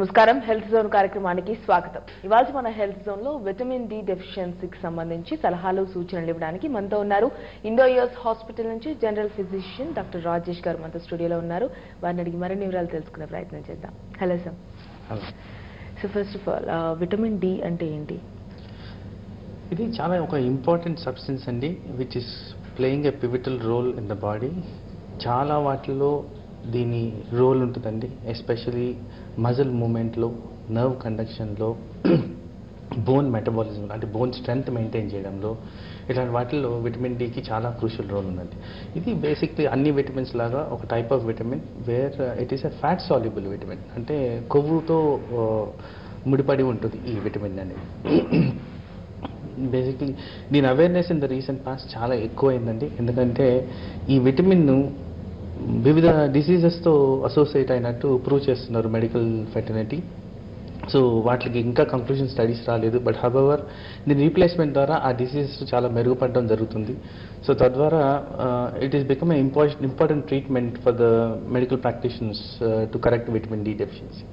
నమస్కారం health zone కార్యక్రమానికి స్వాగతం. ఇవాళ మన హెల్త్ జోన్ లో విటమిన్ డి డెఫిషియన్సీకి సంబంధించి సలహాలు సూచనలు ఇవ్వడానికి మనతో ఉన్నారు ఇండో యూఎస్ హాస్పిటల్ నుంచి జనరల్ ఫిజిషియన్ డాక్టర్ రాజేష్ గారు మనతో స్టూడియోలో ఉన్నారు. వారిని అడిగి మరిన్ని వివరాలు తెలుసుకునే ప్రయత్నం చేద్దాం. Hello sir. So first of all vitamin D అంటే ఏంటి? ఇది చాలా ఒక ఇంపార్టెంట్ సబ్స్టెన్స్ అండి, which is playing a pivotal role in the body. చాలా వాటిలో దీని రోల్ ఉంటుందండి, ఎస్పెషలీ మజిల్ మూమెంట్లో, నర్వ్ కండక్షన్లో, బోన్ మెటబాలిజం అంటే బోన్ స్ట్రెంగ్త్ మెయింటైన్ చేయడంలో, ఇలాంటి వాటిల్లో విటమిన్ డికి చాలా క్రూషియల్ రోల్ ఉందండి. ఇది బేసిక్లీ అన్ని విటమిన్స్ లాగా ఒక type of vitamin where it is a fat soluble vitamin, అంటే కొవ్వుతో ముడిపడి ఉంటుంది ఈ విటమిన్ అనేది. బేసిక్లీ దీని awareness in the recent past చాలా ఎక్కువైందండి, ఎందుకంటే ఈ విటమిన్ను వివిధ డిసీజెస్తో అసోసియేట్ అయినట్టు ప్రూవ్ చేస్తున్నారు మెడికల్ ఫెటర్నిటీ. సో వాటికి ఇంకా కంక్లూజన్ స్టడీస్ రాలేదు, బట్ హవెవర్ దీని రీప్లేస్మెంట్ ద్వారా ఆ డిసీజెస్ చాలా మెరుగుపడడం జరుగుతుంది. సో తద్వారా it is become a important treatment for the medical practitioners to correct vitamin D deficiency.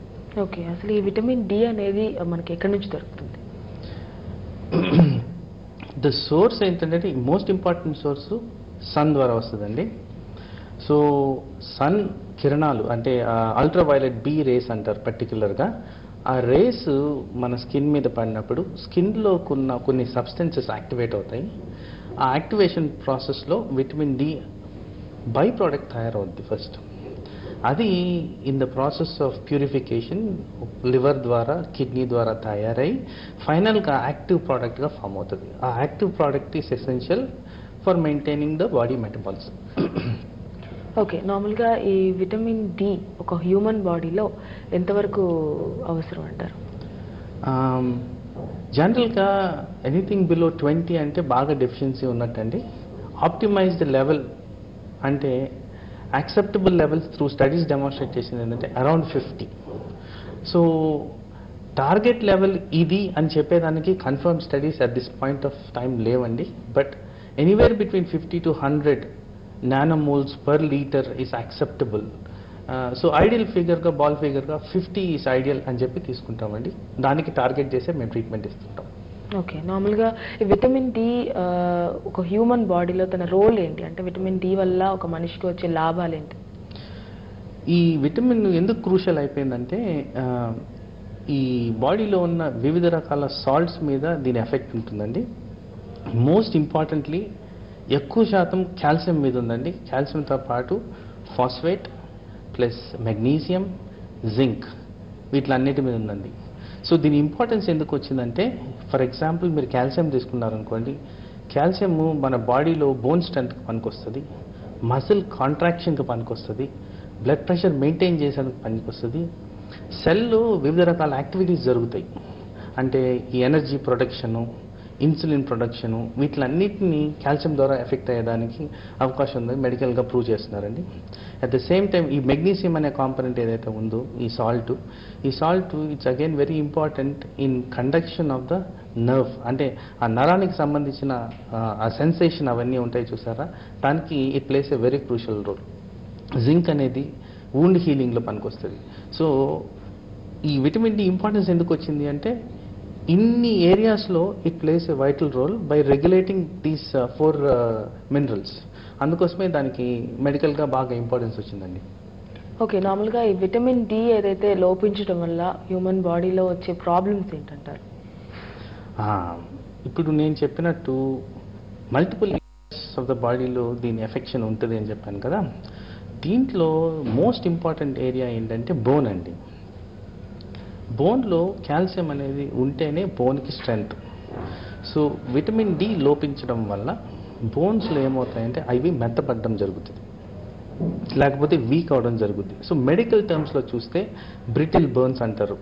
Okay, అసలు ఈ విటమిన్ డి అనేది మనకి ఎక్కడి నుంచి దొరుకుతుంది? ద సోర్స్ ఏంటంటే మోస్ట్ ఇంపార్టెంట్ సోర్స్ సన్ ద్వారా వస్తుందండి. సో సన్ కిరణాలు అంటే అల్ట్రావైలెట్ బి రేస్ అంటారు పర్టికులర్గా. ఆ రేస్ మన స్కిన్ మీద పడినప్పుడు స్కిన్లో కొన్ని సబ్స్టెన్సెస్ యాక్టివేట్ అవుతాయి. ఆ యాక్టివేషన్ ప్రాసెస్లో విటమిన్ డి బై ప్రోడక్ట్ తయారవుద్ది ఫస్ట్. అది in the process of purification liver ద్వారా, కిడ్నీ ద్వారా తయారై ఫైనల్గా యాక్టివ్ ప్రోడక్ట్గా ఫామ్ అవుతుంది. ఆ active product is essential for maintaining the body metabolism. Okay, నార్మల్గా ఈ విటమిన్ డి ఒక హ్యూమన్ బాడీలో ఎంతవరకు అవసరం అంటారు? జనరల్గా ఎనీథింగ్ బిలో 20 అంటే బాగా డెఫిషియన్సీ ఉన్నట్టండి. ఆప్టిమైజ్డ్ లెవెల్ అంటే acceptable levels through studies demonstrate చేసింది ఏంటంటే అరౌండ్ 50. సో టార్గెట్ లెవెల్ ఇది అని చెప్పేదానికి confirm studies at this point of time లేవండి, but anywhere between 50 to 100 nanomoles per litre is acceptable. So ideal ఫిగర్గా, బాల్ ఫిగర్గా 50 is ideal అని చెప్పి తీసుకుంటామండి. దానికి టార్గెట్ చేసే మేము ట్రీట్మెంట్ ఇస్తుంటాం. ఓకే, నార్మల్గా ఈ విటమిన్ డి ఒక హ్యూమన్ బాడీలో తన రోల్ ఏంటి? అంటే విటమిన్ డి వల్ల ఒక మనిషికి వచ్చే లాభాలు ఏంటి? ఈ విటమిన్ ఎందుకు క్రూషియల్ అయిపోయిందంటే ఈ బాడీలో ఉన్న వివిధ రకాల సాల్ట్స్ మీద దీని ఎఫెక్ట్ ఉంటుందండి. మోస్ట్ ఇంపార్టెంట్లీ ఎక్కువ శాతం కాల్షియం మీద ఉందండి. కాల్షియంతో పాటు ఫాస్ఫేట్ ప్లస్ మెగ్నీషియం, జింక్, వీటిలన్నిటి మీద ఉందండి. సో దీని ఇంపార్టెన్స్ ఎందుకు వచ్చిందంటే, ఫర్ ఎగ్జాంపుల్ మీరు కాల్షియం తీసుకున్నారనుకోండి, కాల్షియం మన బాడీలో బోన్ స్ట్రెంత్కి పనికొస్తుంది, మజిల్ కాంట్రాక్షన్కి పనికొస్తుంది, బ్లడ్ ప్రెషర్ మెయింటైన్ చేసేందుకు పనికొస్తుంది, సెల్లో వివిధ రకాల యాక్టివిటీస్ జరుగుతాయి. అంటే ఈ ఎనర్జీ ప్రొడక్షను, ఇన్సులిన్ ప్రొడక్షను, వీటిలన్నిటిని కాల్షియం ద్వారా ఎఫెక్ట్ అయ్యేదానికి అవకాశం ఉందని మెడికల్గా ప్రూవ్ చేస్తున్నారండి. అట్ ద సేమ్ టైం ఈ మెగ్నీషియం అనే కాంపనెంట్ ఏదైతే ఉందో ఈ salt it's again very important in conduction of the nerve, అంటే ఆ నరానికి సంబంధించిన ఆ సెన్సేషన్ అవన్నీ ఉంటాయి చూసారా, దానికి it plays a very crucial role. Zinc అనేది వూండ్ హీలింగ్లో పనికొస్తుంది. సో ఈ విటమిన్ డి ఇంపార్టెన్స్ ఎందుకు వచ్చింది అంటే ఇన్ని ఏరియాస్లో it plays a vital role by regulating these 4 minerals. అందుకోసమే దానికి మెడికల్గా బాగా ఇంపార్టెన్స్ వచ్చిందండి. ఓకే, నార్మల్గా ఈ విటమిన్ డి ఏదైతే లోపించడం వల్ల హ్యూమన్ బాడీలో వచ్చే ప్రాబ్లమ్స్ ఏంటంటారు? ఇప్పుడు నేను చెప్పినట్టు మల్టిపుల్ ఏరియాస్ ఆఫ్ ద బాడీలో దీని ఎఫెక్షన్ ఉంటుంది అని చెప్పాను కదా. దీంట్లో మోస్ట్ ఇంపార్టెంట్ ఏరియా ఏంటంటే బోన్ అండి. బోన్లో కాల్షియం అనేది ఉంటేనే బోన్కి స్ట్రెంగ్త్. సో విటమిన్ డి లోపించడం వల్ల బోన్స్లో ఏమవుతాయంటే అవి మెత్తపడడం జరుగుతుంది, లేకపోతే వీక్ అవడం జరుగుతుంది. సో మెడికల్ టర్మ్స్లో చూస్తే బ్రిటిల్ బోన్స్ అంటారు,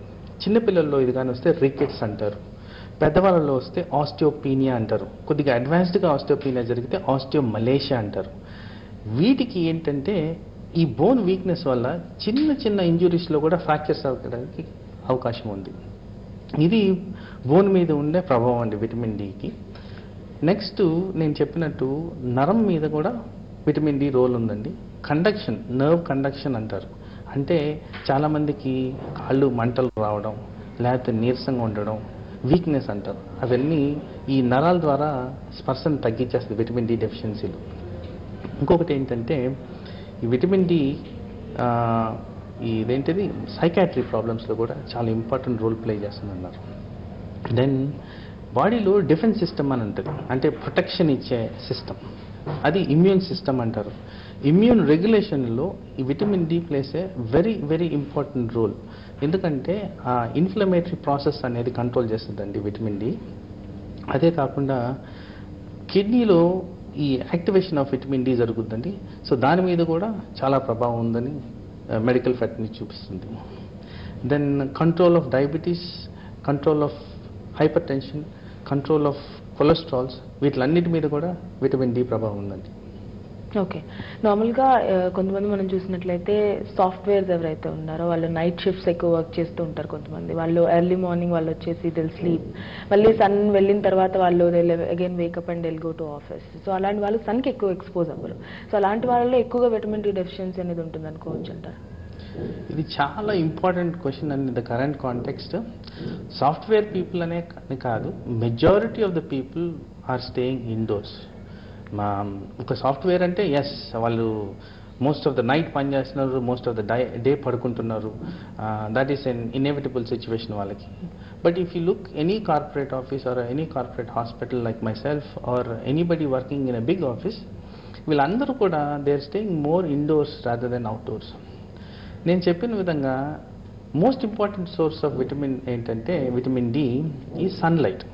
చిన్నపిల్లల్లో ఇది కానీ వస్తే రికెట్స్ అంటారు, పెద్దవాళ్ళలో వస్తే ఆస్టియోపీనియా అంటారు, కొద్దిగా అడ్వాన్స్డ్గా ఆస్టియోపీనియా జరిగితే ఆస్టియోమలేషియా అంటారు. వీటికి ఏంటంటే ఈ బోన్ వీక్నెస్ వల్ల చిన్న చిన్న ఇంజురీస్లో కూడా ఫ్రాక్చర్స్ అవ్వడానికి అవకాశం ఉంది. ఇది బోన్ మీద ఉండే ప్రభావం అండి విటమిన్ డికి. నెక్స్ట్ నేను చెప్పినట్టు నరం మీద కూడా విటమిన్ డి రోల్ ఉందండి. కండక్షన్, నర్వ్ కండక్షన్ అంటారు, అంటే చాలామందికి కాళ్ళు మంటలు రావడం, లేకపోతే నీరసంగా ఉండడం, వీక్నెస్ అంటారు. అవన్నీ ఈ నరాల ద్వారా స్పర్శను తగ్గించేస్తుంది విటమిన్ డి డెఫిషియన్సీలు. ఇంకొకటి ఏంటంటే ఈ విటమిన్ డి ఇదేంటిది సైకాట్రీ ప్రాబ్లమ్స్లో కూడా చాలా ఇంపార్టెంట్ రోల్ ప్లే చేస్తుందన్నారు. దెన్ బాడీలో డిఫెన్స్ సిస్టమ్ అని ఉంటుంది, అంటే ప్రొటెక్షన్ ఇచ్చే సిస్టమ్, అది ఇమ్యూన్ సిస్టమ్ అంటారు. ఇమ్యూన్ రెగ్యులేషన్లో ఈ vitamin D plays a very very important role. ఎందుకంటే ఆ ఇన్ఫ్లమేటరీ ప్రాసెస్ అనేది కంట్రోల్ చేస్తుందండి విటమిన్ డి. అదే కాకుండా కిడ్నీలో ఈ యాక్టివేషన్ ఆఫ్ విటమిన్ డి జరుగుతుందండి. సో దాని మీద కూడా చాలా ప్రభావం ఉందని మెడికల్ ఫ్యాక్ట్ని చూపిస్తుంది. Then control of diabetes, control of hypertension, control of cholesterols, వీటిలన్నిటి మీద కూడా విటమిన్ డి ప్రభావం ఉందండి. ఓకే, నార్మల్గా కొంతమంది మనం చూసినట్లయితే సాఫ్ట్వేర్స్ ఎవరైతే ఉన్నారో వాళ్ళు నైట్ షిఫ్ట్స్ ఎక్కువ వర్క్ చేస్తూ ఉంటారు. కొంతమంది వాళ్ళు ఎర్లీ మార్నింగ్ వాళ్ళు వచ్చేసి దిల్ స్లీప్, మళ్ళీ సన్ వెళ్ళిన తర్వాత వాళ్ళు again wake up and they'll go to office. So అలాంటి వాళ్ళు సన్కి ఎక్కువ ఎక్స్పోజ్ అవ్వరు. సో అలాంటి వాళ్ళలో ఎక్కువగా విటమిన్ డి డెఫిషియన్సీ అనేది ఉంటుంది అనుకోవచ్చు అంటారు. ఇది చాలా ఇంపార్టెంట్ క్వశ్చన్ అండి the current context. Software people అనే కాదు, majority of the people are staying indoors. ఒక సాఫ్ట్వేర్ అంటే ఎస్, వాళ్ళు మోస్ట్ ఆఫ్ ద నైట్ పని చేస్తున్నారు, మోస్ట్ ఆఫ్ ద డే పడుకుంటున్నారు. That is an inevitable situation వాళ్ళకి. But if you look any corporate office or any corporate hospital like myself or anybody working in a big office, వీళ్ళందరూ కూడా they are staying more indoors rather than outdoors. నేను చెప్పిన విధంగా most important source of vitamin ఏంటంటే vitamin D ఈ sunlight.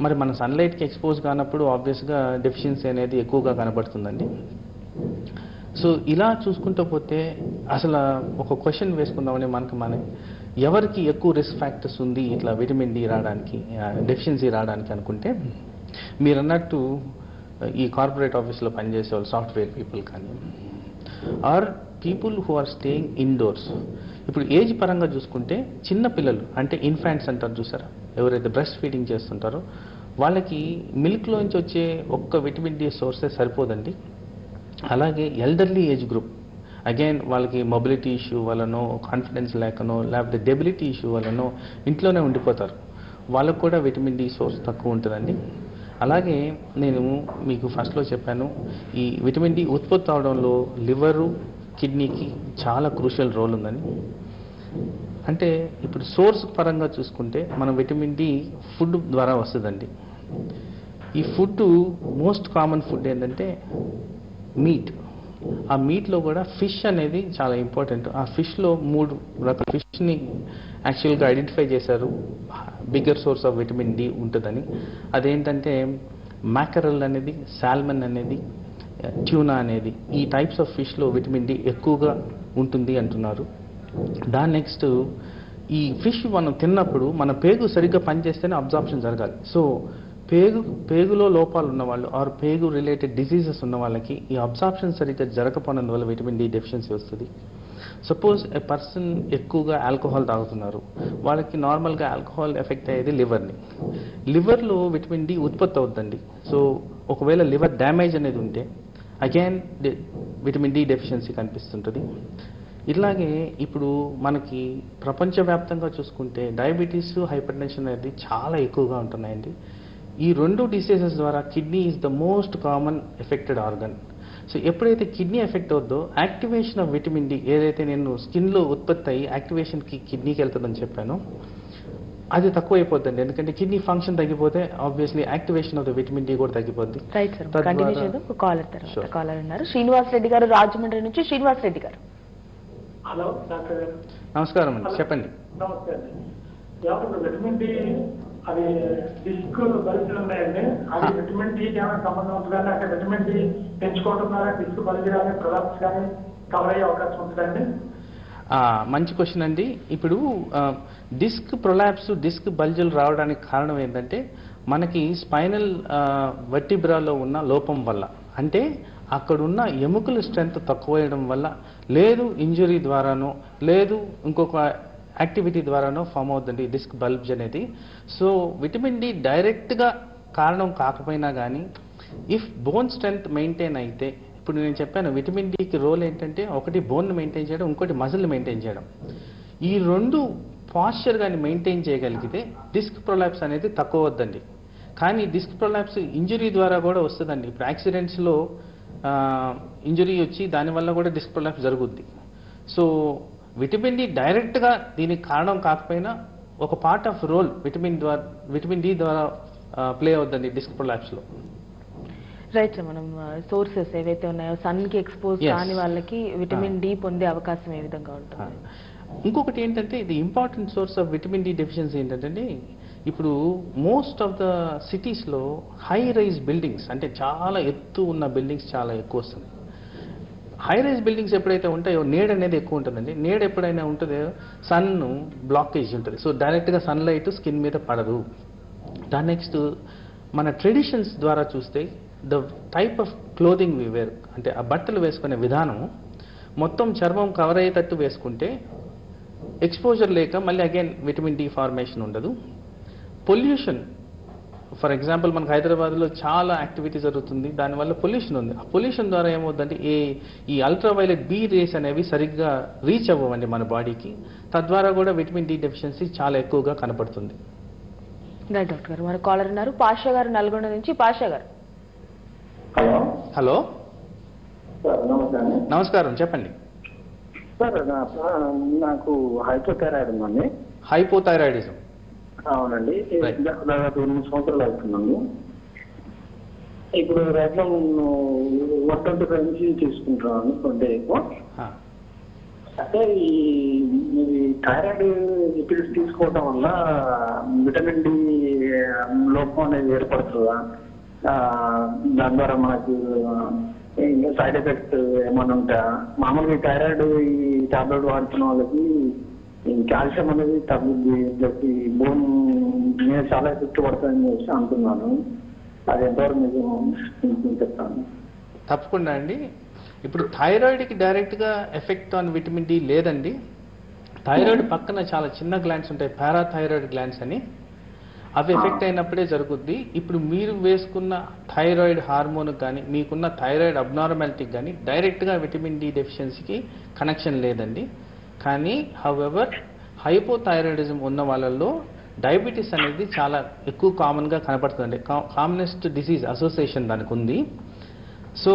మరి మన సన్లైట్కి expose కానప్పుడు ఆబ్వియస్గా డెఫిషియన్సీ అనేది ఎక్కువగా కనబడుతుందండి. సో ఇలా చూసుకుంటూ పోతే అసలు ఒక క్వశ్చన్ వేసుకుందామని మనం ఎవరికి ఎక్కువ రిస్క్ ఫ్యాక్టర్స్ ఉంది ఇట్లా విటమిన్ డి రావడానికి, డెఫిషియన్సీ రావడానికి అనుకుంటే, మీరు అన్నట్టు ఈ కార్పొరేట్ ఆఫీస్లో పనిచేసే వాళ్ళు సాఫ్ట్వేర్ పీపుల్ కానీ, or people who are staying indoors. ఇప్పుడు ఏజ్ పరంగా చూసుకుంటే చిన్న పిల్లలు అంటే ఇన్ఫాంట్స్ అంటారు చూసారా, ఎవరైతే బ్రెస్ట్ ఫీడింగ్ చేస్తుంటారో వాళ్ళకి మిల్క్లోంచి వచ్చే ఒక్క విటమిన్ డి సోర్సే సరిపోదండి. అలాగే ఎల్డర్లీ ఏజ్ గ్రూప్, అగైన్ వాళ్ళకి మొబిలిటీ ఇష్యూ వల్లనో, కాన్ఫిడెన్స్ లేకనో, లేకపోతే డెబిలిటీ ఇష్యూ వల్లనో ఇంట్లోనే ఉండిపోతారు, వాళ్ళకు కూడా విటమిన్ డి సోర్స్ తక్కువ ఉంటుందండి. అలాగే నేను మీకు ఫస్ట్లో చెప్పాను, ఈ విటమిన్ డి ఉత్పత్తి అవడంలో లివరు, కిడ్నీకి చాలా క్రూషియల్ రోల్ ఉందని. అంటే ఇప్పుడు సోర్స్ పరంగా చూసుకుంటే మనం విటమిన్ డి ఫుడ్ ద్వారా వస్తుందండి. ఈ ఫుడ్ మోస్ట్ కామన్ ఫుడ్ ఏంటంటే మీట్. ఆ మీట్లో కూడా ఫిష్ అనేది చాలా ఇంపార్టెంట్. ఆ ఫిష్లో 3 రకాల ఫిష్ని యాక్చువల్గా ఐడెంటిఫై చేశారు bigger source of vitamin D ఉంటుందని. అదేంటంటే మ్యాకరల్ అనేది, సాల్మన్ అనేది, ట్యూనా అనేది, ఈ టైప్స్ ఆఫ్ ఫిష్లో విటమిన్ డి ఎక్కువగా ఉంటుంది అంటున్నారు. దాని నెక్స్ట్ ఈ ఫిష్ మనం తిన్నప్పుడు మన పేగు సరిగ్గా పనిచేస్తేనే అబ్జార్ప్షన్ జరగాలి. సో పేగులో లోపాలు ఉన్నవాళ్ళు ఆర్ పేగు రిలేటెడ్ డిసీజెస్ ఉన్న వాళ్ళకి ఈ అబ్జార్ప్షన్ సరిగ్గా జరగకపోయినందువల్ల విటమిన్ డి డెఫిషియన్సీ వస్తుంది. సపోజ్ ఏ పర్సన్ ఎక్కువగా ఆల్కహాల్ తాగుతున్నారు, వాళ్ళకి నార్మల్గా ఆల్కహాల్ ఎఫెక్ట్ అయ్యేది లివర్ని. లివర్లో విటమిన్ డి ఉత్పత్తి అవుతుందండి. సో ఒకవేళ లివర్ డ్యామేజ్ అనేది ఉంటే అగైన్ విటమిన్ డి డెఫిషియన్సీ కనిపిస్తుంటుంది. ఇట్లాగే ఇప్పుడు మనకి ప్రపంచవ్యాప్తంగా చూసుకుంటే డయాబెటీస్, హైపర్ టెన్షన్ అనేది చాలా ఎక్కువగా ఉంటున్నాయండి. ఈ 2 డిసీజెస్ ద్వారా kidney is the most common affected organ. So ఎప్పుడైతే కిడ్నీ ఎఫెక్ట్ అవుద్దో యాక్టివేషన్ ఆఫ్ విటమిన్ డి, ఏదైతే నేను స్కిన్లో ఉత్పత్తి అయ్యి యాక్టివేషన్కి కిడ్నీకి వెళ్తుందని చెప్పానో అది తక్కువ అయిపోద్దండి. ఎందుకంటే కిడ్నీ ఫంక్షన్ తగ్గిపోతే obviously activation of the vitamin D కూడా తగ్గిపోద్ది. రైట్ సార్, కంటిన్యూ చేద్దాం. కాలర్ ఉన్నారు, శ్రీనివాస్ రెడ్డి గారు రాజమండ్రి నుంచి. శ్రీనివాస్ రెడ్డి గారు. హలో డాక్టర్ గారు. నమస్కారం అండి, చెప్పండి. నమస్తే అండి. డాక్టర్, విటమిన్ డి అది డిస్క్ బల్జీలు ఉన్నాయండి, అది విటమిన్ డి ఏమైనా సంబంధం ఉంటుందండి? అంటే విటమిన్ డి పెంచుకోవడం ద్వారా డిస్క్ బల్జీ కానీ ప్రొలాప్స్ కానీ కవర్ అయ్యే అవకాశం ఉంటుందండి? మంచి క్వశ్చన్ అండి. ఇప్పుడు డిస్క్ ప్రొలాప్స్, డిస్క్ బల్జులు రావడానికి కారణం ఏంటంటే మనకి స్పైనల్ వర్టిబ్రాలో ఉన్న లోపం వల్ల, అంటే అక్కడున్న ఎముకల స్ట్రెంత్ తక్కువయడం వల్ల, లేదు ఇంజురీ ద్వారానో, లేదు ఇంకొక యాక్టివిటీ ద్వారానో ఫామ్ అవుతుంది డిస్క్ బల్జ్ అనేది. సో విటమిన్ డి డైరెక్ట్గా కారణం కాకపోయినా కానీ ఇఫ్ బోన్ స్ట్రెంత్ మెయింటైన్ అయితే, ఇప్పుడు నేను చెప్పాను విటమిన్ డికి రోల్ ఏంటంటే ఒకటి బోన్ మెయింటైన్ చేయడం, ఇంకోటి మజిల్ మెయింటైన్ చేయడం. ఈ రెండు పాస్చర్ కానీ మెయింటైన్ చేయగలిగితే డిస్క్ ప్రొలాప్స్ అనేది తక్కువ వద్దండి. కానీ డిస్క్ ప్రొలాప్స్ ఇంజరీ ద్వారా కూడా వస్తుందండి. ఇప్పుడు యాక్సిడెంట్స్లో ఇంజరీ వచ్చి దానివల్ల కూడా డిస్క్ ప్రొలాప్స్ జరుగుద్ది. సో విటమిన్ డి డైరెక్ట్గా దీనికి కారణం కాకపోయినా ఒక part of role vitamin D ద్వారా ప్లే అవుతుందండి డిస్క్ ప్రొలాప్స్లో. రైట్ సార్, మనం సోర్సెస్ ఏవైతే ఉన్నాయో సన్కి ఎక్స్పోజ్ కాని వాళ్ళకి విటమిన్ డి పొందే అవకాశం ఏ విధంగా ఉంటుంది? ఇంకొకటి ఏంటంటే ఇది important source of vitamin D deficiency ఏంటంటే ఇప్పుడు మోస్ట్ ఆఫ్ ద సిటీస్లో హై రైజ్ బిల్డింగ్స్, అంటే చాలా ఎత్తు ఉన్న బిల్డింగ్స్ చాలా ఎక్కువ వస్తుంది. హై రైజ్ బిల్డింగ్స్ ఎప్పుడైతే ఉంటాయో నీడ అనేది ఎక్కువ ఉంటుందండి. నీడ ఎప్పుడైనా ఉంటుందో సన్ బ్లాకేజ్ ఉంటుంది. సో డైరెక్ట్గా సన్లైట్ స్కిన్ మీద పడదు. దాని నెక్స్ట్ మన ట్రెడిషన్స్ ద్వారా చూస్తే the type of clothing we wear, అంటే ఆ బట్టలు వేసుకునే విధానం మొత్తం చర్మం కవర్ అయ్యేటట్టు వేసుకుంటే ఎక్స్పోజర్ లేక మళ్ళీ అగైన్ విటమిన్ డి ఫార్మేషన్ ఉండదు. పొల్యూషన్, ఫర్ ఎగ్జాంపుల్ మనకు హైదరాబాద్లో చాలా యాక్టివిటీ జరుగుతుంది, దానివల్ల పొల్యూషన్ ఉంది. ఆ పొల్యూషన్ ద్వారా ఏమవుతుందంటే ఈ అల్ట్రావైలెట్ బి రేస్ అనేవి సరిగ్గా రీచ్ అవ్వవండి మన బాడీకి. తద్వారా కూడా విటమిన్ డి డెఫిషియన్సీ చాలా ఎక్కువగా కనపడుతుంది. రైట్ డాక్టర్ గారు, మన కాలర్ ఉన్నారు పాషా గారు నల్గొండ నుంచి. పాషా గారు. హలో, నమస్తే. నమస్కారం, చెప్పండి సార్. నాకు హైపోథైరాయిడ్ ఉందండి. హైపోథైరాయిడిజం? అవునండి, దాదాపు 2 సంవత్సరాలు అవుతున్నాను. ఇప్పుడు రైట్లో 125 నుంచి తీసుకుంటున్నాను పర్ ఎక్కువ. అంటే ఈ థైరాయిడ్ పిల్స్ తీసుకోవడం వల్ల విటమిన్ డి లోపం అనేది ఏర్పడుతుందా? దాని ద్వారా మనకు ఇంకా సైడ్ ఎఫెక్ట్ ఏమైనా ఉంటాయా? మామూలుగా ఈ థైరాయిడ్ ఈ టాబ్లెట్ వాడుతున్న వాళ్ళకి కాల్షియం అనేది తగ్గుద్ది, ప్లస్ ఈ బోన్ మీద చాలా ఎఫెక్ట్ పడుతుందని చెప్పి అంటున్నాను. అది ఎంతవరకు మీకు చెప్తాను. తప్పకుండా అండి. ఇప్పుడు థైరాయిడ్కి డైరెక్ట్గా ఎఫెక్ట్ ఆన్ విటమిన్ డి లేదండి. థైరాయిడ్ పక్కన చాలా చిన్న గ్లాండ్స్ ఉంటాయి, పారాథైరాయిడ్ గ్లాండ్స్ అని. అవి ఎఫెక్ట్ అయినప్పుడే జరుగుద్ది. ఇప్పుడు మీరు వేసుకున్న థైరాయిడ్ హార్మోన్కి కానీ మీకున్న థైరాయిడ్ అబ్నార్మాలిటీకి కానీ డైరెక్ట్గా విటమిన్ డి డెఫిషియన్సీకి కనెక్షన్ లేదండి. కానీ హౌఎవర్ హైపోథైరాయిడిజం ఉన్న వాళ్ళల్లో డయాబెటీస్ అనేది చాలా ఎక్కువ కామన్గా కనపడుతుందండి. కామనెస్ట్ డిసీజ్ అసోసియేషన్ దానికి ఉంది. సో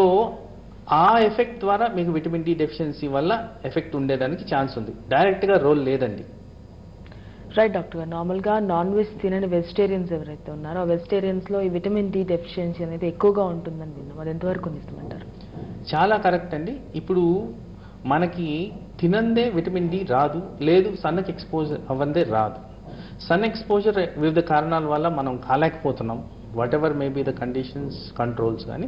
ఆ ఎఫెక్ట్ ద్వారా మీకు విటమిన్ డి డెఫిషియన్సీ వల్ల ఎఫెక్ట్ ఉండేదానికి ఛాన్స్ ఉంది, డైరెక్ట్గా రోల్ లేదండి. రైట్ డాక్టర్ గారు, నార్మల్గా నాన్ వెజ్ తినని వెజిటేరియన్స్ ఎవరైతే ఉన్నారో ఆ వెజిటేరియన్స్లో ఈ విటమిన్ డి డెఫిషియన్సీ అనేది ఎక్కువగా ఉంటుందని విన్నాం. అది ఎంతవరకు నిజమంటారు? చాలా కరెక్ట్ అండి. ఇప్పుడు మనకి తినందే విటమిన్ డి రాదు, లేదు సన్కి ఎక్స్పోజర్ అవ్వందే రాదు. సన్ ఎక్స్పోజర్ వివిధ కారణాల వల్ల మనం కాలేకపోతున్నాం, whatever may be the conditions, controls కానీ.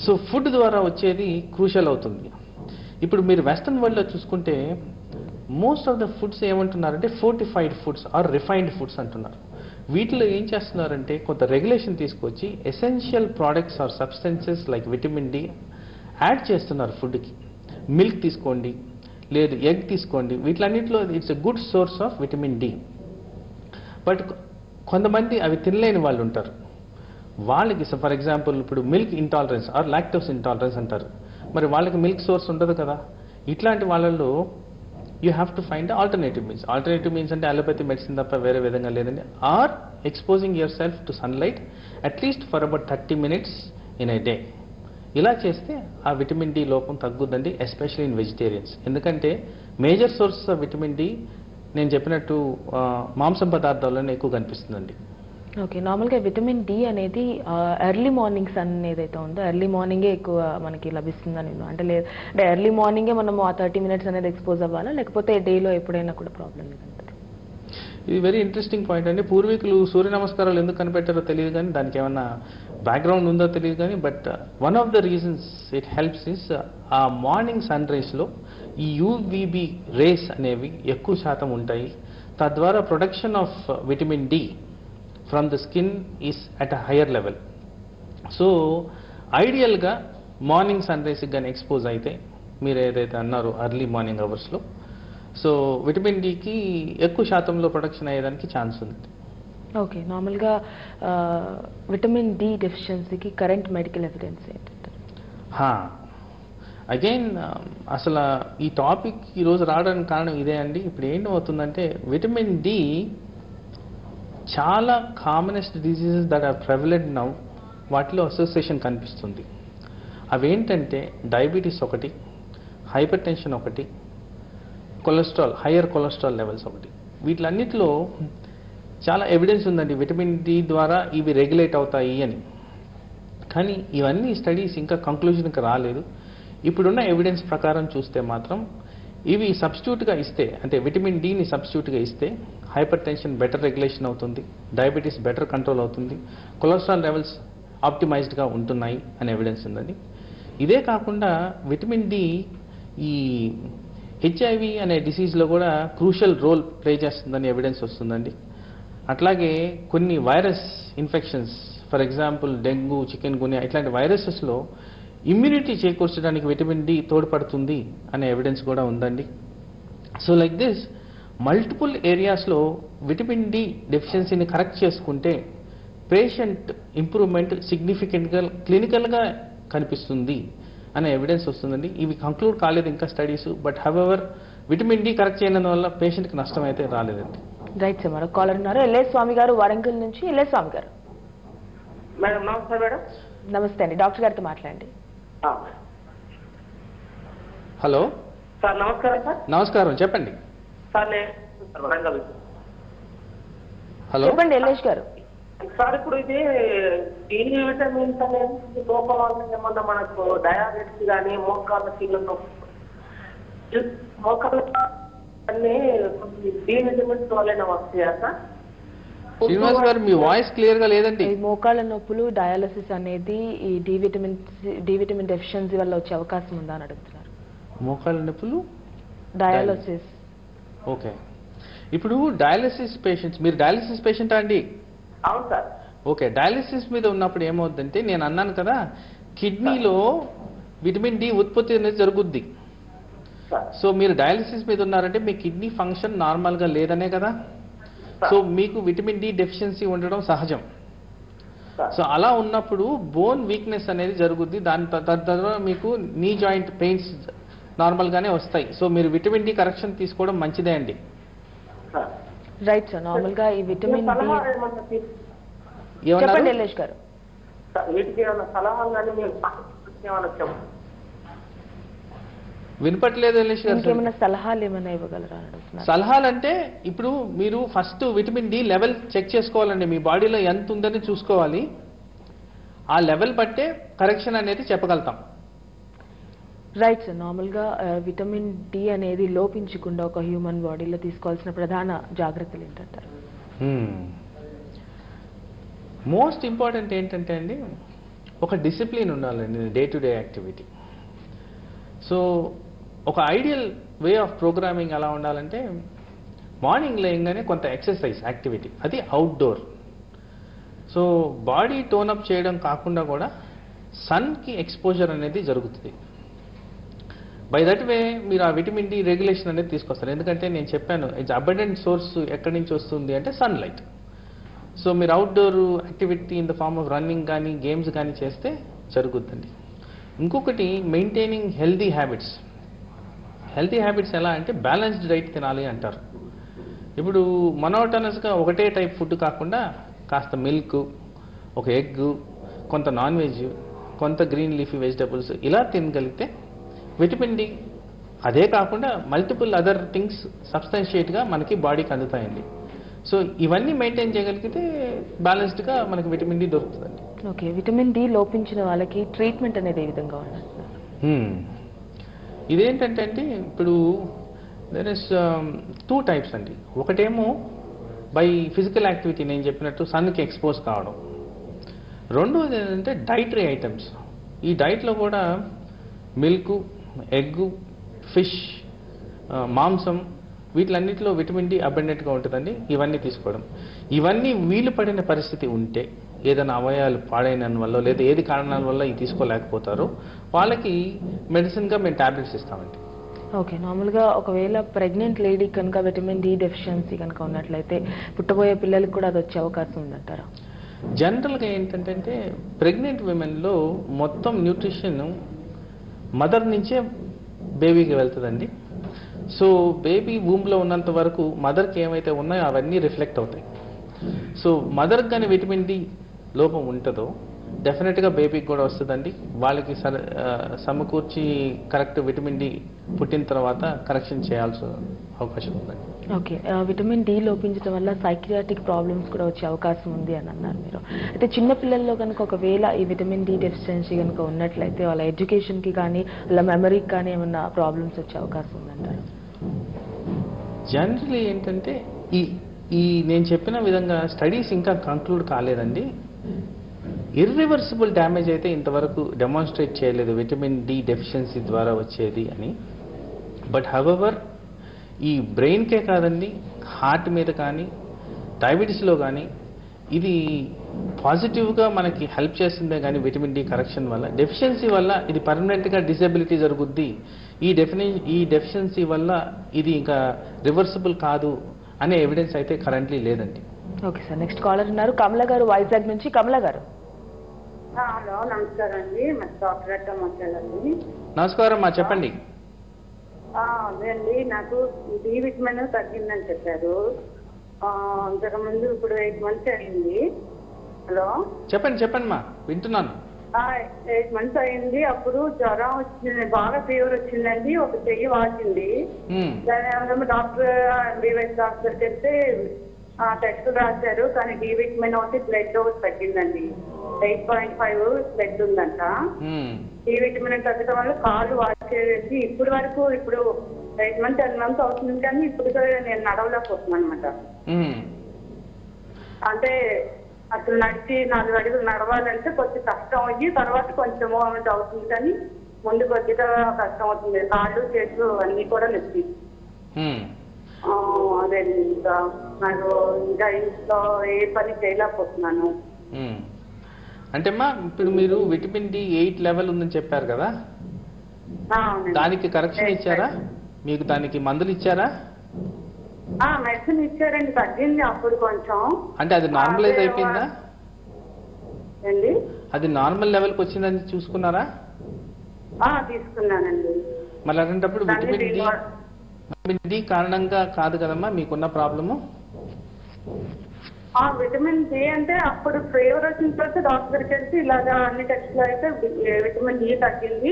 సో ఫుడ్ ద్వారా వచ్చేది క్రూషల్ అవుతుంది. ఇప్పుడు మీరు వెస్ట్రన్ వరల్డ్లో చూసుకుంటే మోస్ట్ ఆఫ్ ద ఫుడ్స్ ఏమంటున్నారంటే fortified foods or refined foods అంటున్నారు. వీటిలో ఏం చేస్తున్నారంటే కొంత రెగ్యులేషన్ తీసుకొచ్చి essential products or substances like vitamin D add చేస్తున్నారు ఫుడ్కి. మిల్క్ తీసుకోండి, లేదు ఎగ్ తీసుకోండి, వీటిలన్నింటిలో it's a good source of vitamin D. But కొంతమంది అవి తినలేని వాళ్ళు ఉంటారు. వాళ్ళకి ఫర్ ఎగ్జాంపుల్ ఇప్పుడు milk intolerance or lactose intolerance అంటారు. మరి వాళ్ళకి మిల్క్ సోర్స్ ఉండదు కదా. ఇట్లాంటి వాళ్ళలో you have to find alternative means. Alternative means అంటే అలోపతి మెడిసిన్ తప్ప వేరే విధంగా లేదండి. Or exposing yourself to sunlight at least for about 30 minutes in a day. ఇలా చేస్తే ఆ విటమిన్ డి లోపం తగ్గుద్దండి, ఎస్పెషల్లీ ఇన్ వెజిటేరియన్స్. ఎందుకంటే major sources of vitamin D నేను చెప్పినట్టు మాంసం పదార్థాల్లోనే ఎక్కువ కనిపిస్తుందండి. ఓకే, నార్మల్గా విటమిన్ డి అనేది ఎర్లీ మార్నింగ్ సన్ ఏదైతే ఉందో ఎర్లీ మార్నింగే ఎక్కువ మనకి లభిస్తుందని అంటే లేదు అంటే ఎర్లీ మార్నింగే మనం ఆ 30 minutes అనేది ఎక్స్పోజ్ అవ్వాలా, లేకపోతే డేలో ఎప్పుడైనా కూడా ప్రాబ్లం లేదంటారు? ఇది వెరీ ఇంట్రెస్టింగ్ పాయింట్ అండి. పూర్వీకులు సూర్య నమస్కారాలు ఎందుకు కనిపెట్టారో తెలియదు కానీ, దానికి ఏమన్నా బ్యాక్గ్రౌండ్ ఉందో తెలియదు కానీ, but one of the reasons it helps is ఆ మార్నింగ్ సన్ రేస్లో ఈ యూవీబీ రేస్ అనేవి ఎక్కువ శాతం ఉంటాయి. తద్వారా production of vitamin D from the skin is at a higher level. So ఐడియల్గా మార్నింగ్ సన్ రైస్కి కానీ ఎక్స్పోజ్ అయితే మీరు ఏదైతే అన్నారో అర్లీ మార్నింగ్ అవర్స్లో, సో విటమిన్ డికి ఎక్కువ శాతంలో ప్రొడక్షన్ అయ్యేదానికి ఛాన్స్ ఉంది. ఓకే, నార్మల్గా విటమిన్ డి డెఫిషియన్సీకి కరెంట్ మెడికల్ ఎవిడెన్స్ ఏంటంటే? అగైన్ అసలు ఈ టాపిక్ ఈరోజు రావడానికి కారణం ఇదే అండి. ఇప్పుడు ఏంటవుతుందంటే విటమిన్ డి చాలా commonest diseases that are prevalent now వాటిలో అసోసియేషన్ కనిపిస్తుంది. అవేంటంటే డయాబెటీస్ ఒకటి, హైపర్ టెన్షన్ ఒకటి, కొలెస్ట్రాల్, హయ్యర్ కొలెస్ట్రాల్ లెవెల్స్ ఒకటి. వీటిలన్నిటిలో చాలా ఎవిడెన్స్ ఉందండి విటమిన్ డి ద్వారా ఇవి రెగ్యులేట్ అవుతాయి అని. కానీ ఇవన్నీ స్టడీస్ ఇంకా కంక్లూజన్కి రాలేదు. ఇప్పుడున్న ఎవిడెన్స్ ప్రకారం చూస్తే మాత్రం ఇవి సబ్స్టిట్యూట్గా ఇస్తే, అంటే విటమిన్ డిని సబ్స్టిట్యూట్గా ఇస్తే హైపర్ టెన్షన్ బెటర్ రెగ్యులేషన్ అవుతుంది, డయాబెటీస్ బెటర్ కంట్రోల్ అవుతుంది, కొలెస్ట్రాల్ లెవెల్స్ ఆప్టిమైజ్డ్గా ఉంటున్నాయి అనే ఎవిడెన్స్ ఉందండి. ఇదే కాకుండా విటమిన్ డి ఈ హెచ్ఐవి అనే డిసీజ్లో కూడా క్రూషియల్ రోల్ ప్లే చేస్తుందని ఎవిడెన్స్ వస్తుందండి. అట్లాగే కొన్ని virus infections, for example dengue, chikungunya ఇట్లాంటి వైరసెస్లో ఇమ్యూనిటీ చేకూర్చడానికి విటమిన్ డి తోడ్పడుతుంది అనే ఎవిడెన్స్ కూడా ఉందండి. సో లైక్ దిస్ మల్టిపుల్ ఏరియాస్లో విటమిన్ డి డెఫిషియన్సీని కరెక్ట్ చేసుకుంటే పేషెంట్ ఇంప్రూవ్మెంట్ సిగ్నిఫికెంట్గా క్లినికల్గా కనిపిస్తుంది అనే ఎవిడెన్స్ వస్తుందండి. ఇవి కంక్లూడ్ కాలేదు ఇంకా studies, but however vitamin D correct చేయడం వల్ల పేషెంట్కి నష్టం అయితే రాలేదండి. రైట్ సార్, మరో కాలర్ ఉన్నారు. ఎల్ఏ స్వామి గారు వరంగల్ నుంచి. ఎల్ఏ స్వామి గారు. మేడం నమస్తే మేడం. నమస్తే అండి, డాక్టర్ గారితో మాట్లాడండి. హలో సార్ నమస్కారం సార్. నమస్కారం, చెప్పండి. సార్ నేను వరంగల్. హలో చెప్పండి ఎల్లేష్ గారు. సార్ ఇప్పుడు ఇది డి విటమిన్స్ అనేది లోపం వల్ల ఏమన్నా మనకు డయాబెటిస్ కానీ మోకాళ్ళ కీళ్ళ నొప్పి, మోకాళ్ళ అన్ని డి విటమిన్స్ వల్లనే వస్తాయా సార్? శ్రీనివాస్ గారు మీ వాయిస్ క్లియర్ గా లేదండి. ఈ మోకాళ్ళ నొప్పులు, డయాలసిస్ అనేది ఈ డి విటమిన్ డెఫిషియన్సీ వల్ల వచ్చే అవకాశం ఉందా అని అడుగుతున్నారు. మోకాళ్ళ నొప్పులు, డయాలసిస్. ఓకే. ఇప్పుడు డయాలసిస్ పేషెంట్స్, మీరు డయాలసిస్ పేషెంటా అండి? అవును సార్. ఓకే. డయాలసిస్ మీద ఉన్నప్పుడు ఏమవుతుందంటే, నేను అన్నాను కదా కిడ్నీలో విటమిన్ డి ఉత్పత్తి అనేది జరుగుద్ది. సో మీరు డయాలసిస్ మీద ఉన్నారంటే మీ కిడ్నీ ఫంక్షన్ నార్మల్గా లేదనే కదా. సో మీకు విటమిన్ డి డెఫిషియన్సీ ఉండడం సహజం. సో అలా ఉన్నప్పుడు బోన్ వీక్నెస్ అనేది జరుగుద్ది. దాని తర్వాత మీకు నీ జాయింట్ పెయిన్స్ నార్మల్గానే వస్తాయి. సో మీరు విటమిన్ డి కరెక్షన్ తీసుకోవడం మంచిదే అండి. రైట్ సార్, నార్మల్ గా ఈ విటమిన్ డి చెప్పండి ఎల్లేష్ గారు. వినపట్లేదు ఎల్లేష్ గారు. ఇంకేమైనా సలహాలు ఏమైనా ఇవ్వగలరా అని అడుగుతున్నారు. సలహాలు అంటే ఇప్పుడు మీరు first vitamin D level check చేసుకోవాలండి. మీ బాడీలో ఎంత ఉందని చూసుకోవాలి. ఆ లెవెల్ బట్టే కరెక్షన్ అనేది చెప్పగలుగుతాం. రైట్ సార్, నార్మల్ గా విటమిన్ డి అనేది లోపించకుండా ఒక హ్యూమన్ బాడీలో తీసుకోవాల్సిన ప్రధాన జాగ్రత్తలు ఏంటంటారు? మోస్ట్ ఇంపార్టెంట్ ఏంటంటే అండి, ఒక డిసిప్లిన్ ఉండాలండి day to day activity. So ఒక ఐడియల్ వే ఆఫ్ ప్రోగ్రామింగ్ ఎలా ఉండాలంటే, మార్నింగ్ లేయంగానే కొంత ఎక్సర్సైజ్ యాక్టివిటీ, అది అవుట్డోర్. సో బాడీ టోనప్ చేయడం కాకుండా కూడా సన్కి ఎక్స్పోజర్ అనేది జరుగుతుంది. బై దట్ వే మీరు ఆ విటమిన్ డి రెగ్యులేషన్ అనేది తీసుకొస్తారు. ఎందుకంటే నేను చెప్పాను, ఇట్స్ అబండెంట్ సోర్స్ ఎక్కడి నుంచి వస్తుంది అంటే సన్లైట్. సో మీరు outdoor activity in the form of running కానీ గేమ్స్ కానీ చేస్తే జరుగుద్దండి. ఇంకొకటి maintaining healthy habits. Healthy habits ఎలా అంటే బ్యాలెన్స్డ్ డైట్ తినాలి అంటారు. ఇప్పుడు మొనోటనస్గా ఒకటే టైప్ ఫుడ్ కాకుండా కాస్త మిల్క్, ఒక ఎగ్, కొంత నాన్ వెజ్, కొంత గ్రీన్ లీఫీ వెజిటబుల్స్ ఇలా తినగలిగితే విటమిన్ డి, అదే కాకుండా మల్టిపుల్ అదర్ థింగ్స్ సబ్స్టాన్షియేట్గా మనకి బాడీకి అందుతాయండి. సో ఇవన్నీ మెయింటైన్ చేయగలిగితే బ్యాలెన్స్డ్గా మనకి విటమిన్ డి దొరుకుతుందండి. ఓకే, విటమిన్ డి లోపించిన వాళ్ళకి ట్రీట్మెంట్ అనేది ఏ విధంగా ఉండాలి? ఇదేంటంటే అండి, ఇప్పుడు దెర్ ఇస్ 2 టైప్స్ అండి. ఒకటేమో బై ఫిజికల్ యాక్టివిటీ, నేను చెప్పినట్టు సన్కి ఎక్స్పోజ్ కావడం. రెండోది ఏంటంటే డైటరీ ఐటమ్స్. ఈ డైట్లో కూడా మిల్క్, ఎగ్, ఫిష్, మాంసం, వీటిలన్నిటిలో విటమిన్ డి అబండెంట్గా ఉంటుందండి. ఇవన్నీ తీసుకోవడం. ఇవన్నీ వీలు పడిన పరిస్థితి ఉంటే, ఏదైనా అవయవాలు పాడైన వల్ల లేదా ఏది కారణాల వల్ల ఇది తీసుకోలేకపోతారో వాళ్ళకి మెడిసిన్గా మేము టాబ్లెట్స్ ఇస్తామండి. ఓకే, నార్మల్గా ఒకవేళ ప్రెగ్నెంట్ లేడీ కనుక విటమిన్ డి డెఫిషియన్సీ కనుక ఉన్నట్లయితే పుట్టబోయే పిల్లలకు కూడా అది వచ్చే అవకాశం ఉందంటారా? జనరల్గా ఏంటంటే ప్రెగ్నెంట్ విమెన్లో మొత్తం న్యూట్రిషన్ మదర్ నుంచే బేబీకి వెళ్తుందండి. సో బేబీ వూమ్లో ఉన్నంత వరకు మదర్కి ఏమైతే ఉన్నాయో అవన్నీ రిఫ్లెక్ట్ అవుతాయి. సో మదర్కి కానీ విటమిన్ డి లోపం ఉంటుందో డెఫినెట్గా బేబీకి కూడా వస్తుందండి. వాళ్ళకి సమకూర్చి కరెక్ట్ విటమిన్ డి పుట్టిన తర్వాత కరెక్షన్ చేయాల్సిన అవకాశం ఉందండి. ఓకే, విటమిన్ డి లోపించడం వల్ల సైకియాట్రిక్ ప్రాబ్లమ్స్ కూడా వచ్చే అవకాశం ఉంది అని అన్నారు మీరు. అయితే చిన్నపిల్లల్లో కనుక ఒకవేళ ఈ విటమిన్ డి డెఫిషియన్సీ కనుక ఉన్నట్లయితే వాళ్ళ ఎడ్యుకేషన్కి కానీ వాళ్ళ మెమరీకి కానీ ఏమన్నా ప్రాబ్లమ్స్ వచ్చే అవకాశం ఉందంటారు? జనరలీ ఏంటంటే ఈ నేను చెప్పిన విధంగా స్టడీస్ ఇంకా కంక్లూడ్ కాలేదండి. ఇర్రివర్సిబుల్ డ్యామేజ్ అయితే ఇంతవరకు డెమాన్స్ట్రేట్ చేయలేదు విటమిన్ డి డెఫిషియన్సీ ద్వారా వచ్చేది అని. బట్ హవెవర్ ఈ బ్రెయిన్కే కాదండి, హార్ట్ మీద కానీ డయాబెటీస్లో కానీ ఇది పాజిటివ్గా మనకి హెల్ప్ చేస్తుందే కానీ విటమిన్ డి కరెక్షన్ వల్ల, డెఫిషియన్సీ వల్ల ఇది పర్మనెంట్గా డిసేబిలిటీ జరుగుద్ది, ఈ డెఫిషియన్సీ వల్ల ఇది ఇంకా రివర్సిబుల్ కాదు అనే ఎవిడెన్స్ అయితే కరెంట్లీ లేదండి. ఓకే సార్, నెక్స్ట్ కాలర్ ఉన్నారు కమల గారు వైజాగ్ నుంచి. కమల గారు. హలో, నమస్కారం అండి. డాక్టర్ మాట్లాడాలి. నమస్కారం అమ్మా, చెప్పండి. అదే అండి, నాకు డి విటమిన్ తగ్గిందని చెప్పారు. అంతకుముందు ఇప్పుడు 8 months అయింది. హలో, చెప్పండి అమ్మా, వింటున్నాను. 8 months అయింది. అప్పుడు జ్వరం వచ్చింది, బాగా ఫీవర్ వచ్చిందండి, ఒక చెయ్యి వాచింది. దాని డాక్టర్ డివైస్ డాక్టర్ చెప్తే టెస్ట్ రాశారు, కానీ డి విటమిన్ ఒకటి బ్లడ్ ఒకటి తగ్గిందండి. 8.5 బ్లడ్ ఉందంట. డి విటమిన్ తగ్గడం వల్ల కాళ్ళు వాచేసి ఇప్పుడు 8 months 10 months అవుతుంది, కానీ ఇప్పుడు నేను నడవలేకపోతున్నాను అనమాట. అంటే అసలు నడిచి 4 అడుగులు నడవాలంటే కొంచెం కష్టం అయ్యి తర్వాత కొంచెం మూమెంట్ అవుతుంది, కానీ ముందు కొద్దిగా కష్టం అవుతుంది. కాళ్ళు చేతులు అన్ని కూడా నొప్పి. అదే ఇంకా నాకు ఇంకా ఇంట్లో ఏ పని చేయలేకపోతున్నాను. అంటే అమ్మా ఇప్పుడు మీరు విటమిన్ డి 8 లెవెల్ ఉందని చెప్పారు కదా, దానికి కరెక్షన్ ఇచ్చారా? మీకు దానికి మందులు ఇచ్చారా? మెడిసిన్ ఇచ్చారండి, తగ్గింది అప్పుడు కొంచెం. అంటే అది నార్మలైజ్ అయిపోయిందా? ఏంటి, అది నార్మల్ లెవెల్కి వచ్చిందని చూసుకున్నారా? తీసుకున్నానండి. మళ్ళీ అలాంటప్పుడు విటమిన్ డి కారణంగా కాదు కదమ్మా మీకున్న ప్రాబ్లము. విటమిన్ డి అంటే అప్పుడు ఫీవర్ వచ్చిన తర్వాత డాక్టర్ దగ్గరికి వెళ్తే ఇలాగా అన్ని టెస్ట్లు అయితే విటమిన్ డి తగ్గింది,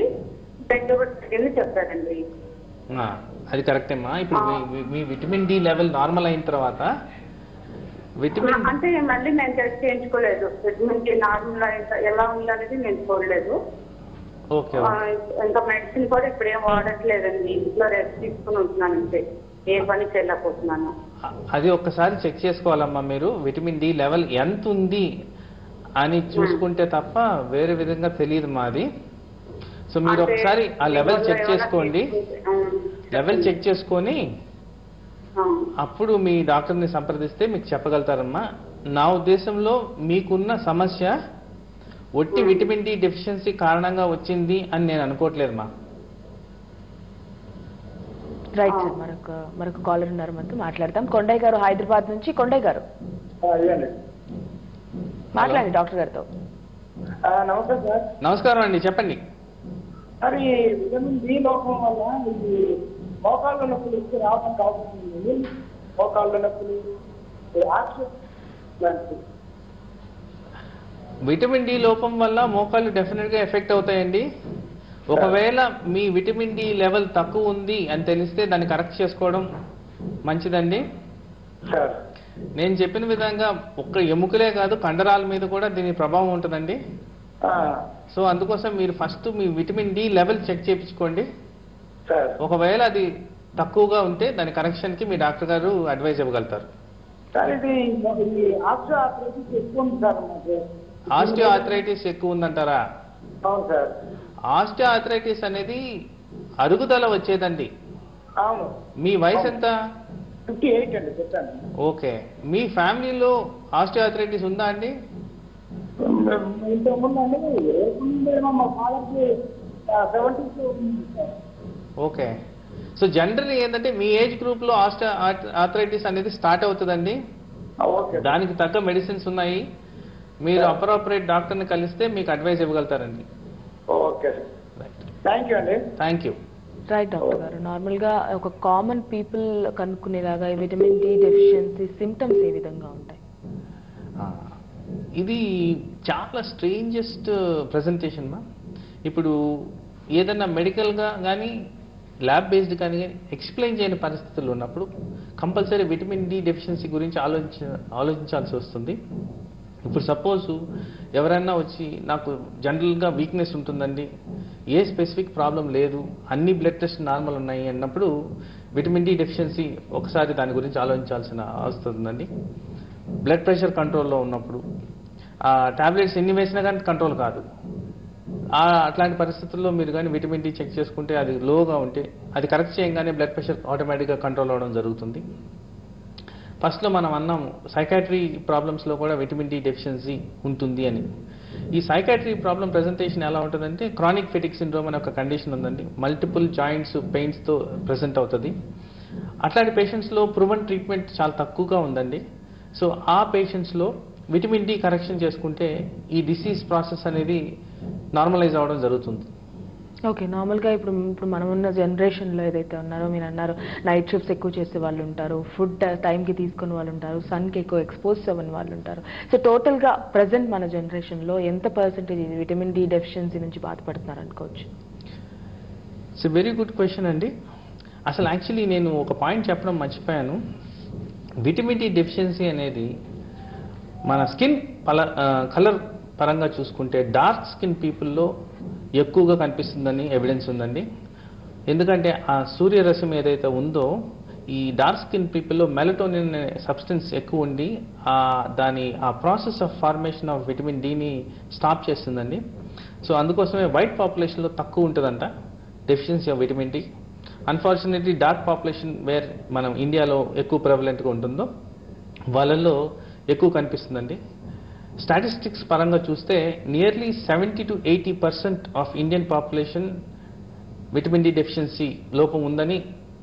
బ్లడ్ కూడా తగ్గింది చెప్పారండి. అది కరెక్ట్ అమ్మా. ఇప్పుడు మీ విటమిన్ డి లెవెల్ నార్మల్ అయిన తర్వాత విటమిన్ అంటే మళ్ళీ నేను టెస్ట్ చేయించుకోలేదు. విటమిన్ డి నార్మల్ ఎలా ఉందనేది నేను చూడలేదు. ఓకే, ఇంకా మెడిసిన్ కూడా ఇప్పుడు ఏం వాడట్లేదండి, ఇంట్లో రెస్ట్ తీసుకుని ఉంటున్నాను, అంతే, ఏ పని చేయలేకపోతున్నాను. అది ఒక్కసారి చెక్ చేసుకోవాలమ్మా మీరు. విటమిన్ డి లెవెల్ ఎంత ఉంది అని చూసుకుంటే తప్ప వేరే విధంగా తెలియదు మాది. సో మీరు ఒకసారి ఆ లెవెల్ చెక్ చేసుకోండి. లెవెల్ చెక్ చేసుకొని అప్పుడు మీ డాక్టర్ని సంప్రదిస్తే మీకు చెప్పగలుగుతారమ్మా. నా ఉద్దేశంలో మీకున్న సమస్య ఒట్టి విటమిన్ డి డెఫిషియన్సీ కారణంగా వచ్చింది అని నేను అనుకోవట్లేదమ్మా. రైట్ సార్, మరొక కాలర్ ఉన్నారు, మనతో మాట్లాడతాం. కొండయ్య గారు హైదరాబాద్ నుంచి. కొండయ్య గారు మాట్లాడండి డాక్టర్ గారితో. నమస్తే సార్. నమస్కారం అండి, చెప్పండి. సార్, ఈ విటమిన్ డి లోపం వల్ల ఇది మోకాళ్ళ నొప్పులు రావడం కావుతుంది. మోకాళ్ళ నొప్పులు, విటమిన్ డి లోపం వల్ల మోకాళ్ళు డెఫినెట్గా ఎఫెక్ట్ అవుతాయండి. ఒకవేళ మీ విటమిన్ డి లెవెల్ తక్కువ ఉంది అని తెలిస్తే దాన్ని కరెక్ట్ చేసుకోవడం మంచిదండి. నేను చెప్పిన విధంగా ఒక్క ఎముకలే కాదు కండరాల మీద కూడా దీని ప్రభావం ఉంటుందండి. సో అందుకోసం మీరు ఫస్ట్ మీ విటమిన్ డి లెవెల్ చెక్ చేయించుకోండి. ఒకవేళ అది తక్కువగా ఉంటే దాని కరెక్షన్కి మీ డాక్టర్ గారు అడ్వైజ్ ఇవ్వగలుగుతారు. ఆస్టియో ఆర్థరైటిస్ ఎక్కువ ఉందంటారా? అవును సార్. ఆస్టియో ఆర్థరైటిస్ అనేది అరుగుదల వచ్చేదండి. అవును. మీ వయసు ఎంత? 58 అండి, చెప్పాను. ఓకే, మీ ఫ్యామిలీలో ఆస్టియో ఆర్థరైటిస్ ఉందా అండి? ఓకే, సో జనరల్లీ ఏంటంటే మీ ఏజ్ గ్రూప్ లో ఆస్టియో ఆర్థరైటిస్ అనేది స్టార్ట్ అవుతుందండి. దానికి తగ్గ మెడిసిన్స్ ఉన్నాయి. మీరు అప్రోప్రియట్ డాక్టర్ని కలిస్తే మీకు అడ్వైస్ ఇవ్వగలుగుతారండి. ఓకే. రైట్. థ్యాంక్ యూ అండి. Thank you. రైట్ డాక్టర్ గారు, నార్మల్గా ఒక కామన్ పీపుల్ కనుక్కునేలాగా విటమిన్ డి డెఫిషియన్సీ సిమ్టమ్స్ ఏ విధంగా ఉంటాయి? ఇది చాలా స్ట్రేంజెస్ట్ ప్రజెంటేషన్ మా. ఇప్పుడు ఏదన్నా మెడికల్గా కానీ ల్యాబ్ బేస్డ్ కానీ ఎక్స్ప్లెయిన్ చేయని పరిస్థితులు ఉన్నప్పుడు కంపల్సరీ విటమిన్ డి డెఫిషియన్సీ గురించి ఆలోచించాల్సి వస్తుంది. ఇప్పుడు సపోజ్ ఎవరైనా వచ్చి నాకు జనరల్గా వీక్నెస్ ఉంటుందండి, ఏ స్పెసిఫిక్ ప్రాబ్లం లేదు, అన్ని బ్లడ్ టెస్ట్ నార్మల్ ఉన్నాయి అన్నప్పుడు విటమిన్ డి డెఫిషియన్సీ ఒకసారి దాని గురించి ఆలోచించాల్సిన అవసరం ఉందండి. బ్లడ్ ప్రెషర్ కంట్రోల్లో ఉన్నప్పుడు టాబ్లెట్స్ ఎన్ని వేసినా కానీ కంట్రోల్ కాదు. అట్లాంటి పరిస్థితుల్లో మీరు కానీ విటమిన్ డి చెక్ చేసుకుంటే అది లోగా ఉంటే అది కరెక్ట్ చేయగానే బ్లడ్ ప్రెషర్ ఆటోమేటిక్గా కంట్రోల్ అవ్వడం జరుగుతుంది. ఫస్ట్లో మనం అన్నాము సైకాట్రీ ప్రాబ్లమ్స్లో కూడా విటమిన్ డి డెఫిషియన్సీ ఉంటుంది అని. ఈ సైకాట్రీ ప్రాబ్లం ప్రెజెంటేషన్ ఎలా ఉంటుందంటే క్రానిక్ ఫెటిక్ సిండ్రోమ్ అనే ఒక కండిషన్ ఉందండి. మల్టిపుల్ జాయింట్స్ పెయిన్స్తో ప్రెజెంట్ అవుతుంది. అట్లాంటి పేషెంట్స్లో ప్రూవెన్ ట్రీట్మెంట్ చాలా తక్కువగా ఉందండి. సో ఆ పేషెంట్స్లో విటమిన్ డి కరెక్షన్ చేసుకుంటే ఈ డిసీజ్ ప్రాసెస్ అనేది నార్మలైజ్ అవ్వడం జరుగుతుంది. ఓకే, నార్మల్గా ఇప్పుడు మనం ఉన్న జనరేషన్లో ఏదైతే ఉన్నారో మీరు అన్నారు నైట్ షిఫ్ట్స్ ఎక్కువ చేసే వాళ్ళు ఉంటారు, ఫుడ్ టైంకి తీసుకునే వాళ్ళు ఉంటారు, సన్కి ఎక్కువ ఎక్స్పోజ్ అవ్వని వాళ్ళు ఉంటారు. సో టోటల్గా ప్రజెంట్ మన జనరేషన్లో ఎంత పర్సెంటేజ్ విటమిన్ డి డెఫిషియన్సీ నుంచి బాధపడుతున్నారు అనుకోవచ్చు? It's a very good question అండి. అసలు యాక్చువల్లీ నేను ఒక పాయింట్ చెప్పడం మర్చిపోయాను. విటమిన్ డి డెఫిషియన్సీ అనేది మన స్కిన్ కలర్ పరంగా చూసుకుంటే డార్క్ స్కిన్ పీపుల్లో ఎక్కువగా కనిపిస్తుందని ఎవిడెన్స్ ఉందండి. ఎందుకంటే ఆ సూర్యరశ్మి ఏదైతే ఉందో ఈ డార్క్ స్కిన్ పీపుల్లో మెలటోనిన్ అనే సబ్స్టెన్స్ ఎక్కువ ఉండి ఆ process of formation of vitamin డిని స్టాప్ చేస్తుందండి. సో అందుకోసమే వైట్ పాపులేషన్లో తక్కువ ఉంటుందంట deficiency of vitamin D. Unfortunately dark population where మనం ఇండియాలో ఎక్కువ ప్రెవలెంట్గా ఉంటుందో వాళ్ళల్లో ఎక్కువ కనిపిస్తుందండి. స్టాటిస్టిక్స్ పరంగా చూస్తే nearly 70 to 80% of Indian population vitamin D deficiency లోపం ఉందని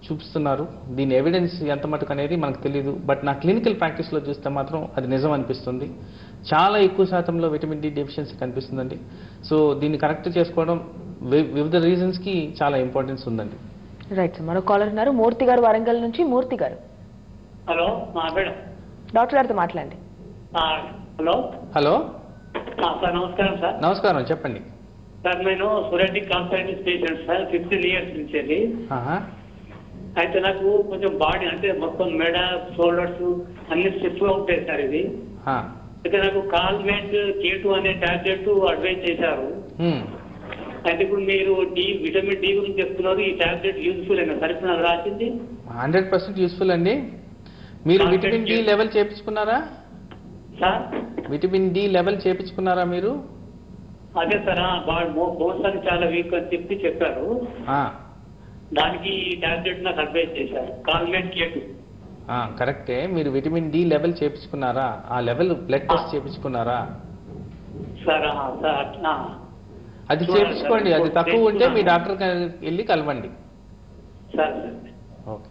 చూపిస్తున్నారు. దీని ఎవిడెన్స్ ఎంత మటుకు అనేది మనకు తెలియదు. బట్ నా క్లినికల్ ప్రాక్టీస్లో చూస్తే మాత్రం అది నిజం అనిపిస్తుంది. చాలా ఎక్కువ శాతంలో విటమిన్ డి డెఫిషియన్సీ కనిపిస్తుందండి. సో దీన్ని కరెక్ట్ చేసుకోవడం వివిధ రీజన్స్కి చాలా ఇంపార్టెన్స్ ఉందండి. రైట్ సార్, మరో కాలర్ ఉన్నారు మూర్తి గారు వరంగల్ నుంచి. మూర్తి గారు, హలో మేడం. డాక్టర్ గారితో మాట్లాడండి. హలో హలో సార్, నమస్కారం సార్. నమస్కారం, చెప్పండి సార్. నేను సొరాటిక్ కాన్సైటిస్ పేషెంట్ సార్, 15 years నుంచి. అయితే నాకు కొంచెం బాడీ అంటే మొత్తం మెడ, షోల్డర్స్ అన్ని స్టిఫ్గా ఉంటాయి సార్. ఇది అయితే నాకు కాల్మేట్ K2 అనే టాబ్లెట్ అడ్వైజ్ చేశారు. అయితే ఇప్పుడు మీరు విటమిన్ డి గురించి చెప్తున్నారు. ఈ టాబ్లెట్ యూజ్ఫుల్ అయినా సార్? ఇప్పుడు నాకు రాసింది 100% యూస్ఫుల్ అండి. మీరు విటమిన్ డి లెవెల్ చేపించుకున్నారా సార్? విటమిన్ డి లెవెల్ చేపించుకున్నారా మీరు? అదే సార్, బోన్స్ అని చాలా వీక్ అని చెప్పారు. దానికి ఈ టాబ్లెట్ నాకు అడ్వైజ్ చేశారు, కాల్మేట్ K2. కరెక్టే. మీరు విటమిన్ డి లెవెల్ చేపించుకున్నారా? ఆ లెవెల్ బ్లడ్ టెస్ట్ చేపించుకున్నారా సార్? అది చేపించుకోండి. అది తక్కువ ఉంటే మీ డాక్టర్ వెళ్ళి కలవండి. Okay,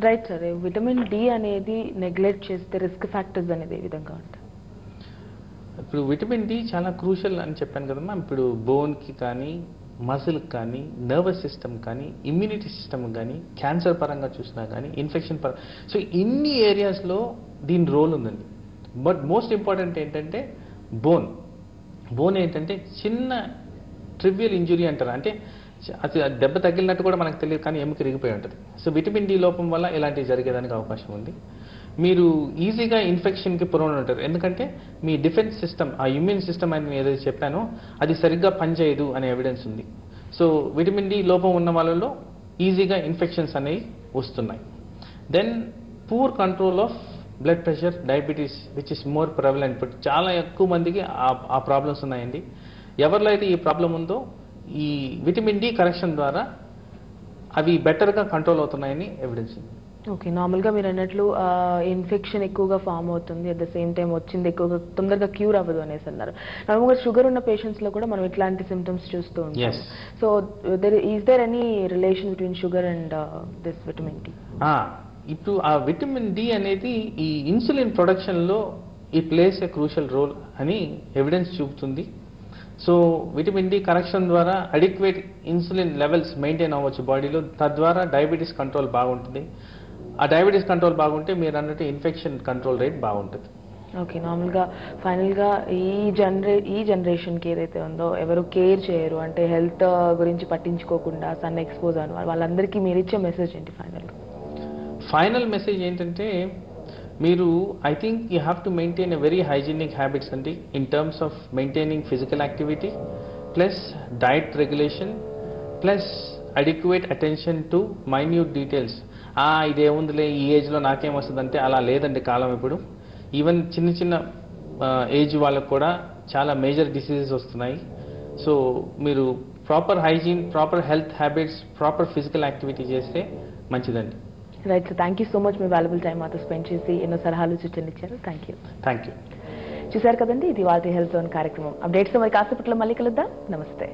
right sir. Vitamin D అనేది నెగ్లెక్ట్ చేస్తే రిస్క్ ఫ్యాక్టర్స్ అనేది ఏ విధంగా ఉంటాయి? ఇప్పుడు విటమిన్ డి చాలా క్రూషల్ అని చెప్పాను కదమ్మా. ఇప్పుడు బోన్కి కానీ, మజిల్కి కానీ, నర్వస్ సిస్టమ్ కానీ, ఇమ్యూనిటీ సిస్టమ్ కానీ, క్యాన్సర్ పరంగా చూసినా కానీ, ఇన్ఫెక్షన్ పరంగా, సో ఇన్ని ఏరియాస్లో దీని రోల్ ఉందండి. బట్ మోస్ట్ ఇంపార్టెంట్ ఏంటంటే బోన్ ఏంటంటే చిన్న ట్రివియల్ ఇంజురీ అంటారు. అంటే అది దెబ్బ తగిలినట్టు కూడా మనకు తెలియదు, కానీ ఎముక ఇరిగిపోయి ఉంటుంది. సో విటమిన్ డి లోపం వల్ల ఇలాంటివి జరిగేదానికి అవకాశం ఉంది. మీరు ఈజీగా ఇన్ఫెక్షన్కి ప్రోన్ ఉంటారు. ఎందుకంటే మీ డిఫెన్స్ సిస్టమ్, ఆ ఇమ్యూన్ సిస్టమ్ అని ఏదైతే చెప్పానో అది సరిగ్గా పనిచేయదు అనే ఎవిడెన్స్ ఉంది. సో విటమిన్ డి లోపం ఉన్న వాళ్ళలో ఈజీగా ఇన్ఫెక్షన్స్ అనేవి వస్తున్నాయి. Then poor control of blood pressure, diabetes which is more prevalent. But చాలా ఎక్కువ మందికి ఆ ప్రాబ్లమ్స్ ఉన్నాయండి. ఎవరిలో అయితే ఈ ప్రాబ్లం ఉందో ఈ విటమిన్ డి కరెక్షన్ ద్వారా అవి బెటర్గా కంట్రోల్ అవుతున్నాయని ఎవిడెన్స్ ఉంది. ఓకే, నార్మల్గా మీరు అన్నట్లు ఇన్ఫెక్షన్ ఎక్కువగా ఫామ్ అవుతుంది, అట్ ద సేమ్ టైం వచ్చింది ఎక్కువగా తొందరగా క్యూర్ అవ్వదు అనేసి అన్నారు. నార్మల్గా షుగర్ ఉన్న పేషెంట్స్లో కూడా మనం ఇట్లాంటి సిమ్టమ్స్ చూస్తూ ఉంటాం. So is there any relation between sugar and this vitamin D? ఇప్పుడు ఆ విటమిన్ డి అనేది ఈ ఇన్సులిన్ ప్రొడక్షన్లో ఈ ప్లేస్ ఏ క్రూషియల్ రోల్ అని ఎవిడెన్స్ చూపుతుంది. సో విటమిన్ డి కరెక్షన్ ద్వారా అడిక్వేట్ ఇన్సులిన్ లెవెల్స్ మెయింటైన్ అవ్వచ్చు బాడీలో, తద్వారా డయాబెటీస్ కంట్రోల్ బాగుంటుంది. ఆ డయాబెటీస్ కంట్రోల్ బాగుంటే మీరు అన్నట్టు ఇన్ఫెక్షన్ కంట్రోల్ రేట్ బాగుంటుంది. ఓకే, నార్మల్గా ఫైనల్గా ఈ జనరేషన్కి ఏదైతే ఉందో ఎవరు కేర్ చేయరు, అంటే హెల్త్ గురించి పట్టించుకోకుండా సన్ ఎక్స్పోజ్ అని వాళ్ళందరికీ మీరు ఇచ్చే మెసేజ్ ఏంటి ఫైనల్గా? ఫైనల్ మెసేజ్ ఏంటంటే మీరు I think you have to maintain a very hygienic habits అండి, in terms of maintaining physical activity plus diet regulation plus adequate attention to minute details. ఇదేముందిలే ఈ ఏజ్లో నాకేం వస్తుందంటే అలా లేదండి కాలం. ఇప్పుడు ఈవెన్ చిన్న చిన్న ఏజ్ వాళ్ళకు కూడా చాలా మేజర్ డిసీజెస్ వస్తున్నాయి. సో మీరు proper hygiene, proper health habits, proper physical activity చేస్తే మంచిదండి. Right sir, thank you so much. Me valuable time మాతో స్పెండ్ చేసి ఎన్నో సలహాలు సూచనలు ఇచ్చారు. Thank you. Thank you. చూసారు కదండి, ఇది వాటి హెల్త్ జోన్ కార్యక్రమం. అప్డేట్స్ మరి కాసేపట్లో మళ్ళీ కలుద్దాం. నమస్తే.